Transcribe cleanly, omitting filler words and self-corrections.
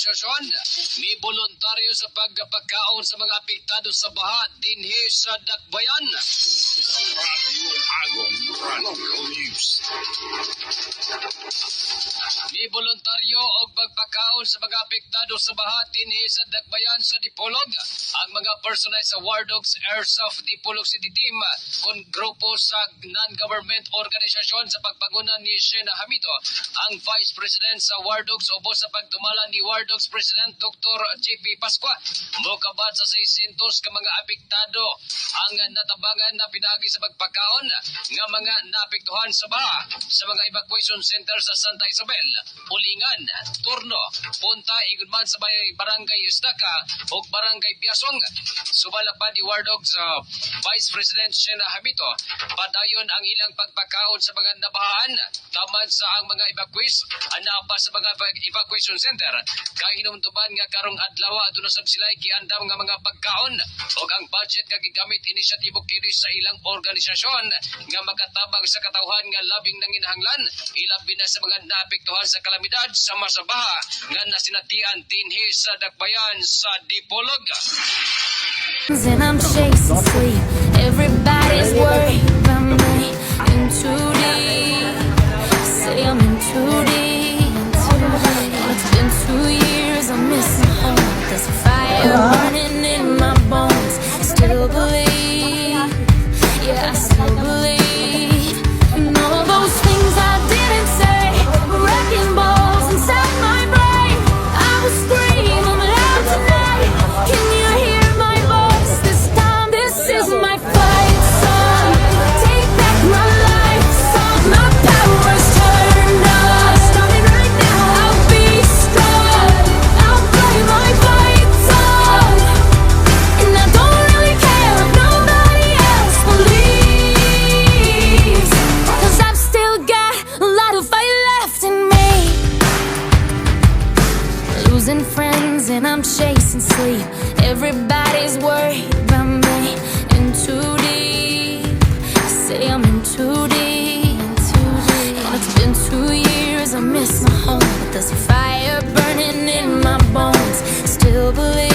organisasyon. May voluntaryo sa pagpakaon sa mga apektado sa baha dinhi sa Dakbayan. Radio Agong Radio News. May voluntaryo og pagpakaon sa mga apektado sa baha dinhi sa Dakbayan sa Dipolog. Ang mga personal sa War Dogs Airsoft Dipolog City Team kung grupo sa non-government organisasyon sa pagpangunan ni Shena Hamito. Ang Vice President sa War Dogs ubos sa pagdumala ni War Dogs President Dr. JP Pascua. Mokabat sa 600 ka mga apektado ang natabangan na pinagi sa pagpakaon nga mga naapektuhan sa baha sa mga evacuation center sa Santa Isabel, Ulingan, Turno, Punta, Igudman sa Barangay Estaca o Barangay Piasong. Sumala pa ni War Dogs Vice President Shena Hamito, padayon ang ilang pagpakaon sa mga nabahaan tamad sa ang mga evacuees pa sa mga evacuation center. Kay hinumtuban nga karong adlaw aduna sab sila giandam nga mga pagkaon ug ang budget nga gigamit inisyatibo kini sa ilang organisasyon nga makatabang sa katawhan nga labing nanginahanglan ilabi na sa mga naapektuhan sa kalamidad sa masabaha nga nasinatian dinhi sa Dakbayan sa Dipolog. And I'm chasing sleep. Everybody's worried about me. In too deep. Say I'm in too deep. It's been 2 years. I'm missing home. There's a fire burning in my bones. I still believe. Yeah, I still believe. And all those things I didn't say. Wrecking balls inside my brain. I was screaming loud tonight. Can you hear my voice this time? This is my fight song. Take back my life song. My power's turned on. Starting right now. I'll be strong. I'll play my fight song. And I don't really care if nobody else believes. 'Cause I've still got a lot of fight left in me. Losing friends and I'm chasing sleep. Everybody's worried about me. In too deep. Say I'm in too deep. And it's been 2 years. I miss my home, but there's a fire burning in my bones. Still believe.